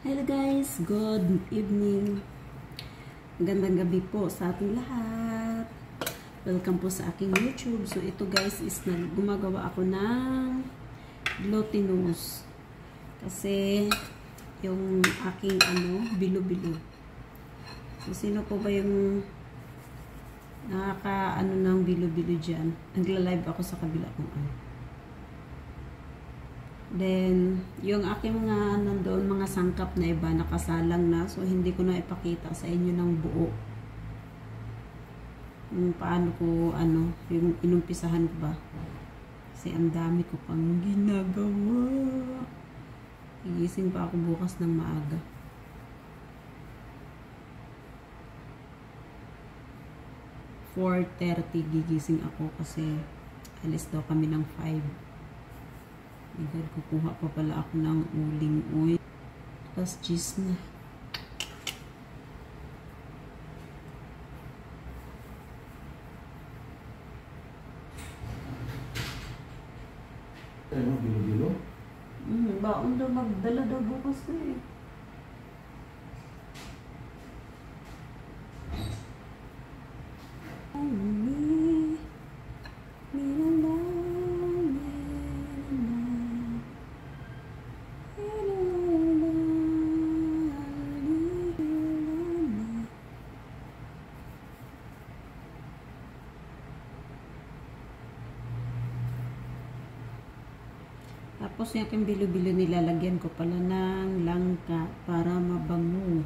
Hello guys, good evening. Magandang gabi po sa ating lahat. Welcome po sa aking YouTube. So ito guys is gumagawa ako ng glutinous. Kasi yung aking bilo-bilo. So sino po ba yung nakaka ng bilo-bilo dyan? Nagla-live ako sa kabila kong Then, yung aking mga nandoon, mga sangkap na iba, nakasalang na. So, hindi ko na ipakita sa inyo ng buo. Yung paano ko, yung inumpisahan ko ba. Kasi ang dami ko pang ginagawa. Igising pa ako bukas ng maaga. (4:30) gigising ako kasi alis daw kami ng 5. Agad kukuha pa pala ako ng uling oil. Tapos cheese na. Ano, bilo-bilo? Baon daw magdala daw bukas eh. Tapos yung aking bilo-bilo nilalagyan ko pala ng langka para mabango.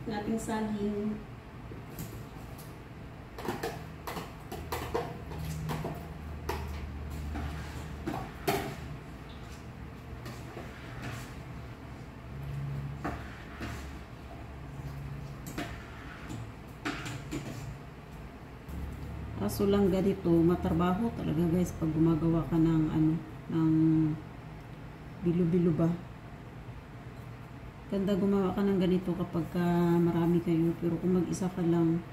Nating saging. Kaso lang ganito, matrabaho talaga guys pag gumagawa ka ng ng bilo-bilo ba. Ganda gumawa ka ng ganito kapag marami kayo. Pero kung mag-isa ka lang,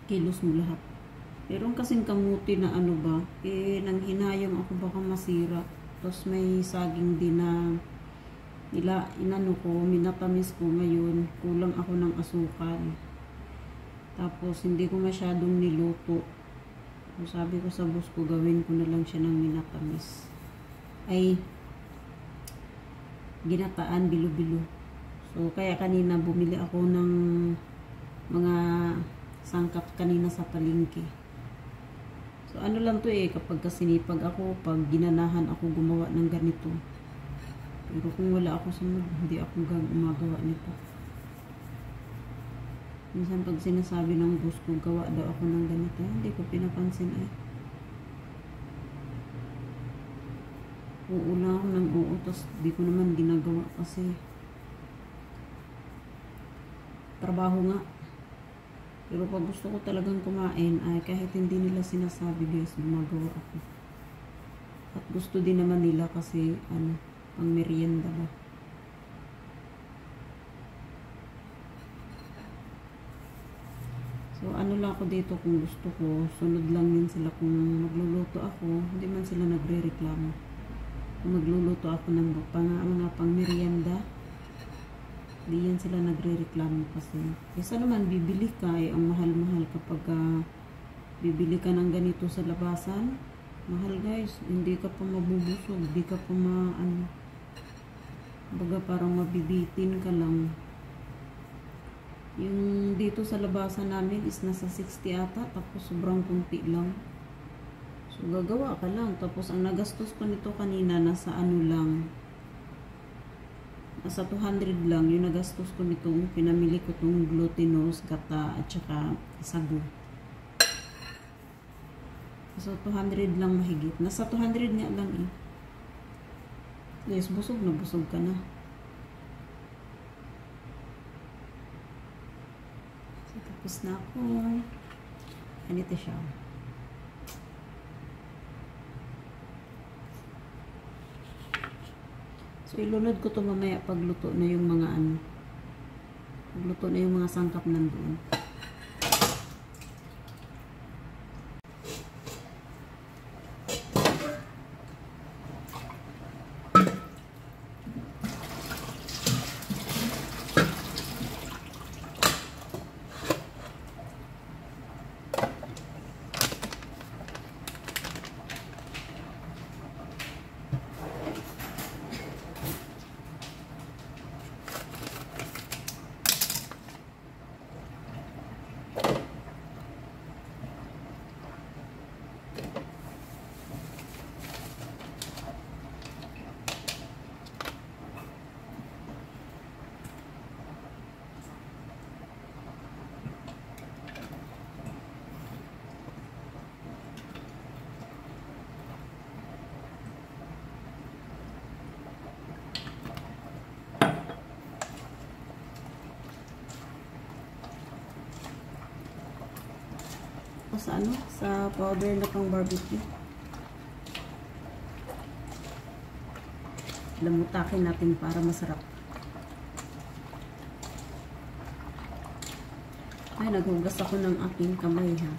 kilos mo lahat. Pero kasing kamuti na nang hinayang ako baka masira. Tapos may saging din na minatamis ko ngayon. Kulang ako ng asukal. Tapos hindi ko masyadong niluto. So, sabi ko sa boss ko, gawin ko na lang siya ng minatamis. Ay, ginataan bilo-bilo. So, kaya kanina bumili ako ng mga sangkap kanina sa palengke. So, lang to kapag kasinipag ako, pag ginanahan ako gumawa ng ganito. Pero kung wala ako sa mood, hindi ako gumagawa nito. Minsan pag sinasabi ng boss ko, gawa daw ako ng ganito, hindi ko pinapansin Oo lang ako ng oo, tapos di ko naman ginagawa kasi trabaho nga. Pero pag gusto ko talagang kumain, ay kahit hindi nila sinasabi guys, gumagawa ako. At gusto din naman nila kasi pang merienda ba. So lang ako dito kung gusto ko, sunod lang yun sila kung magluluto ako, hindi man sila nagre-reklamo. Kung magluluto ako ng mga pang merienda, di yan sila nagre-reklamo kasi. Isa naman, bibili ka ang mahal-mahal kapag bibili ka ng ganito sa labasan. Mahal guys, hindi ka pa mabubusog, hindi ka pa baga parang mabibitin ka lang. Yung dito sa labasan namin is nasa 60 ata, tapos sobrang kunti lang. So gagawa ka lang, tapos ang nagastos ko nito kanina nasa lang. Nasa 200 lang yung nagastos ko nito. Pinamili ko itong glutinous, gata at saka sagu. So 200 lang mahigit. Nasa 200 nga lang Yes, busog na busog ka na. Tapos na ako. Ganito siya. So, ilunod ko to mamaya pagluto na yung mga ano. Pagluto na yung mga sangkap nandoon. Sa ano? Sa powder na pang barbecue. Lamutakin natin para masarap. Ay, naghugas ako ng aking kamay, ha.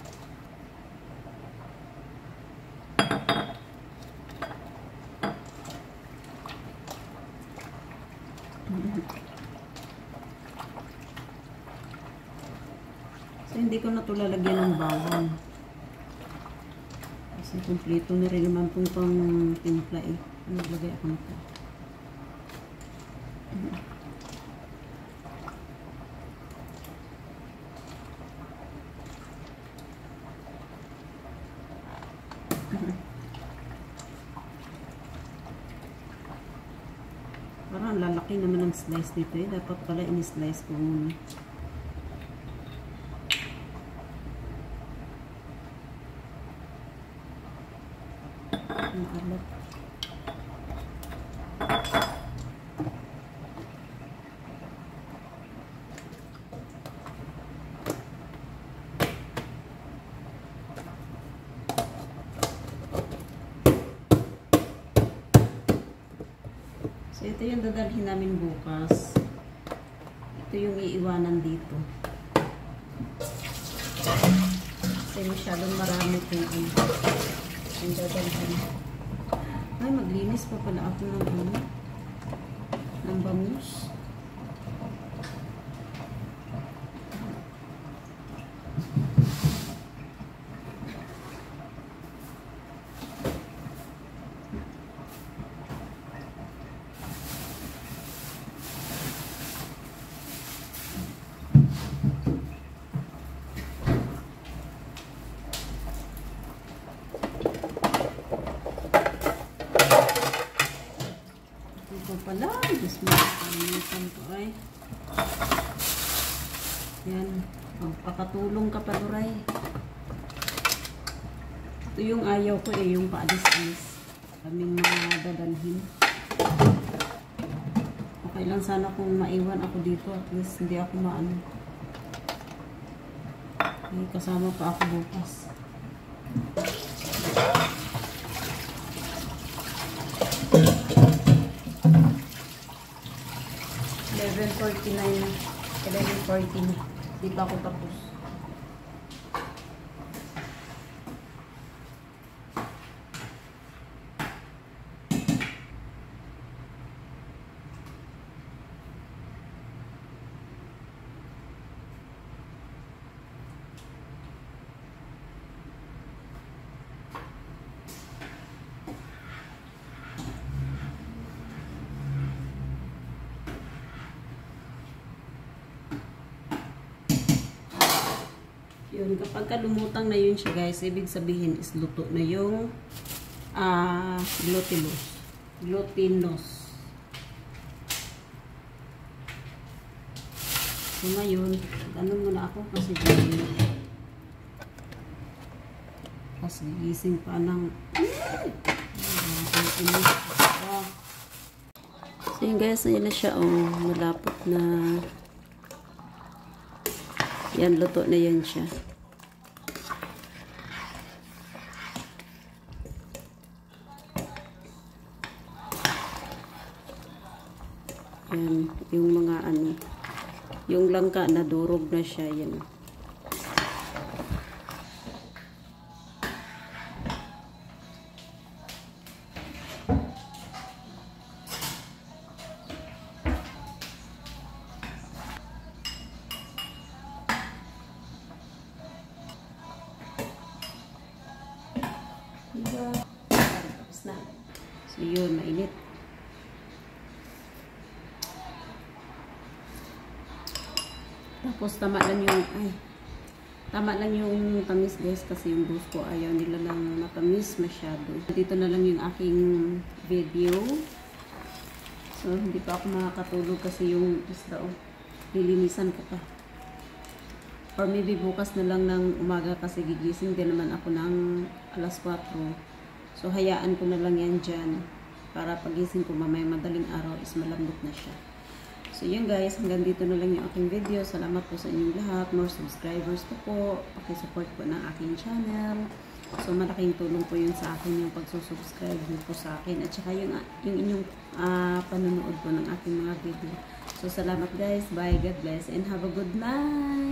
So, hindi ko na ito lalagyan ng bawang. Kasi kompleto na rin naman itong pang timpla eh. Naglagay ako nito. Parang lalaki naman ng slice dito eh. Dapat pala in-slice ko muna. Ang alat. So, ito yung dadalhin namin bukas. Ito yung iiwanan dito. Kasi masyadong marami kung ano. Yung dadalhin. Ay, maglinis pa pala ako ng ano. Ng bangus. Pala, just makakalimutan ko ay. Yan, magpakatulong ka pa, Luray. Ito yung ayaw ko eh, yung paalis-alis. Kaming mga dadalhin. Okay lang sana kung maiwan ako dito, at least hindi ako maano. May kasama pa ako bukas. $11.49 na. $11.40 na. Di pa ako tapos. Yun, kapag lumutang na yun siya guys, ibig sabihin is luto na yung glutinous. So ngayon, ano muna ako kasi gising pa ng so yun guys, ayun na siya, oh, malapot na Yan, luto na yan siya. Yan, yung mga ano, yung langka na durog na siya, yan. Tapos na. So yun, mainit. Tapos tama lang yung tamis guys, kasi yung gusto ko ayaw nila lang matamis masyado. Dito na lang yung aking video. So hindi pa ako makakatulog kasi yung isda, lilinisan ko pa. Or maybe bukas na lang ng umaga kasi gigising din naman ako ng alas 4. So hayaan ko na lang yan dyan para pagising ko mamaya madaling araw is malambot na siya. So yun guys, hanggang dito na lang yung aking video. Salamat po sa inyong lahat. More subscribers po. Pakisupport po ng aking channel. So malaking tulong po yun sa akin yung pagsusubscribe po sa akin. At saka yung inyong panonood po ng aking mga video. So salamat guys. Bye. God bless and have a good night.